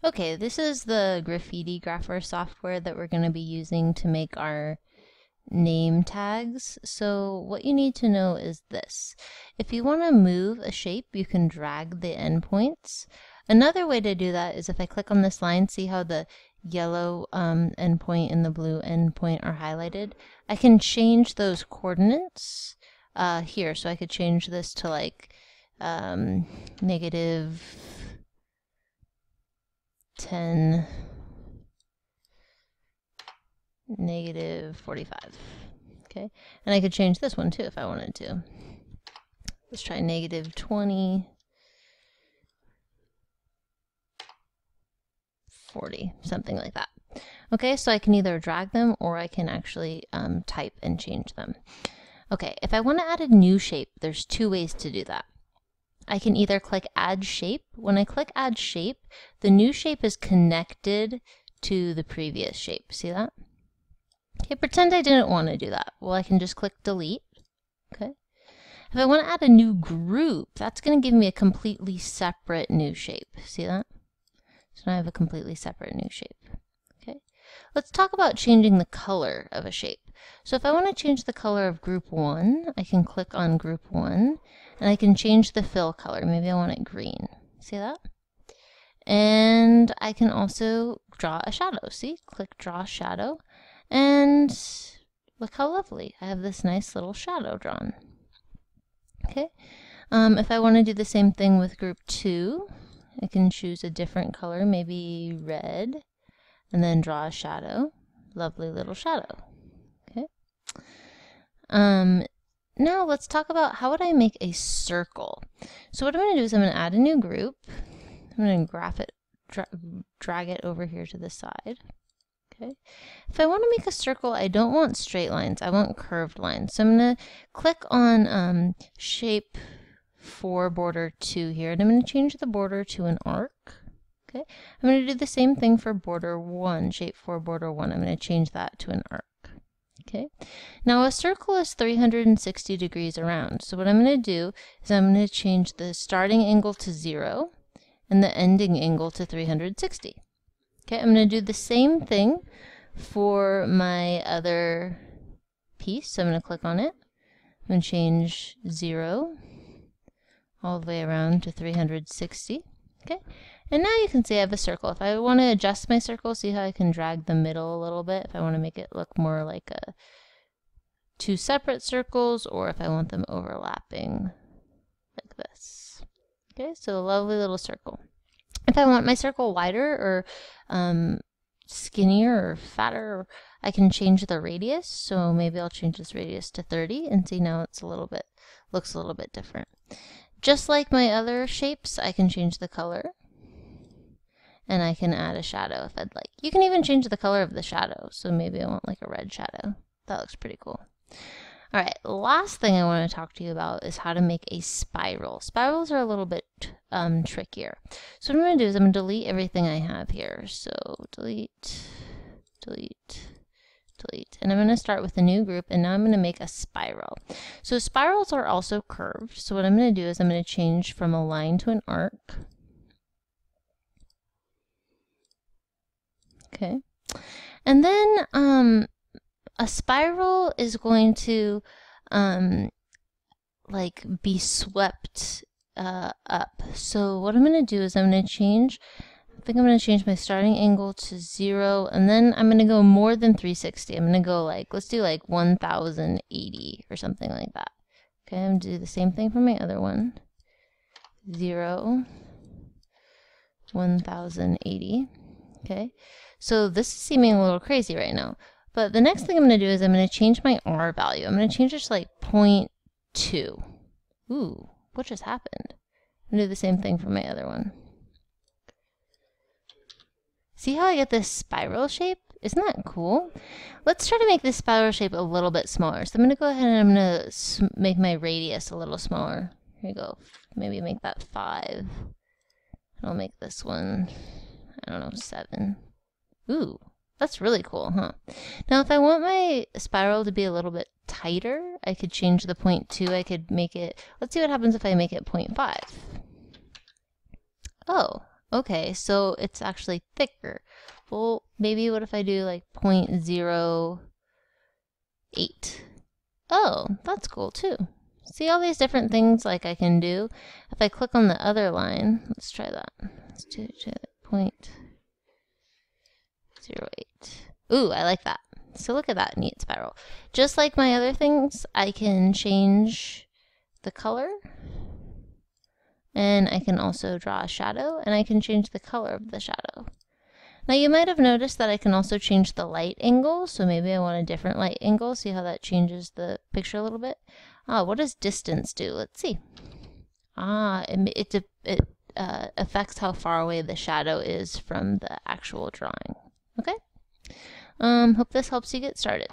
Okay, this is the Graffiti Grapher software that we're going to be using to make our name tags. So what you need to know is this. If you want to move a shape, you can drag the endpoints. Another way to do that is if I click on this line, see how the yellow endpoint and the blue endpoint are highlighted? I can change those coordinates here. So I could change this to like negative 10, negative 45. Okay, and I could change this one too if I wanted to. Let's try negative 20, 40, something like that. Okay, so I can either drag them or I can actually type and change them. Okay, if I want to add a new shape, there's two ways to do that. I can either click Add Shape. When I click Add Shape, the new shape is connected to the previous shape. See that? Okay, pretend I didn't want to do that. Well, I can just click Delete. Okay. If I want to add a new group, that's going to give me a completely separate new shape. See that? So now I have a completely separate new shape. Okay. Let's talk about changing the color of a shape. So if I want to change the color of group 1, I can click on group 1 and I can change the fill color. Maybe I want it green. See that? And I can also draw a shadow. See? Click Draw Shadow. And look how lovely. I have this nice little shadow drawn. Okay. If I want to do the same thing with group 2, I can choose a different color, maybe red, and then draw a shadow. Lovely little shadow. Okay. Now let's talk about how would I make a circle. So what I'm going to do is I'm going to add a new group. I'm going to drag it over here to the side. Okay. If I want to make a circle, I don't want straight lines. I want curved lines. So I'm going to click on Shape 4 Border 2 here, and I'm going to change the border to an arc. Okay. I'm going to do the same thing for border 1, Shape 4 Border 1. I'm going to change that to an arc. Okay. Now a circle is 360 degrees around. So what I'm going to do is I'm going to change the starting angle to 0 and the ending angle to 360. Okay, I'm going to do the same thing for my other piece. So I'm going to click on it. I'm going to change 0 all the way around to 360. Okay, and now you can see I have a circle. If I want to adjust my circle, see how I can drag the middle a little bit. If I want to make it look more like two separate circles, or if I want them overlapping like this. Okay, so a lovely little circle. If I want my circle wider or skinnier or fatter, I can change the radius. So maybe I'll change this radius to 30 and see now it's looks a little bit different. Just like my other shapes, I can change the color and I can add a shadow if I'd like. You can even change the color of the shadow. So maybe I want like a red shadow. That looks pretty cool. All right, last thing I want to talk to you about is how to make a spiral. Spirals are a little bit trickier. So what I'm going to do is I'm going to delete everything I have here. So delete, delete, delete. And I'm going to start with a new group, and now I'm going to make a spiral. So spirals are also curved. So what I'm going to do is I'm going to change from a line to an arc. Okay. And then a spiral is going to like be swept up. So what I'm going to do is I'm going to change, I think I'm going to change my starting angle to 0, and then I'm going to go more than 360. I'm going to go like, let's do like 1080 or something like that. Okay, I'm going to do the same thing for my other one. 0, 1080. Okay, so this is seeming a little crazy right now. But the next thing I'm going to do is I'm going to change my R value. I'm going to change it to like 0.2. Ooh, what just happened? I'm going to do the same thing for my other one. See how I get this spiral shape? Isn't that cool? Let's try to make this spiral shape a little bit smaller. So I'm going to go ahead and I'm going to make my radius a little smaller. Here you go. Maybe make that 5. And I'll make this one, I don't know, 7. Ooh. That's really cool, huh? Now, if I want my spiral to be a little bit tighter, I could change the 0.2. I could make it, let's see what happens if I make it 0.5. Oh, Okay, so it's actually thicker. Well, maybe what if I do like 0.08? Oh, that's cool too. See all these different things like I can do? If I click on the other line, let's try that. Let's do 0.08. Ooh, I like that. So look at that neat spiral. Just like my other things, I can change the color, and I can also draw a shadow, and I can change the color of the shadow. Now you might have noticed that I can also change the light angle, so maybe I want a different light angle. See how that changes the picture a little bit? Ah, what does distance do? Let's see. Ah, it affects how far away the shadow is from the actual drawing. Okay? Hope this helps you get started.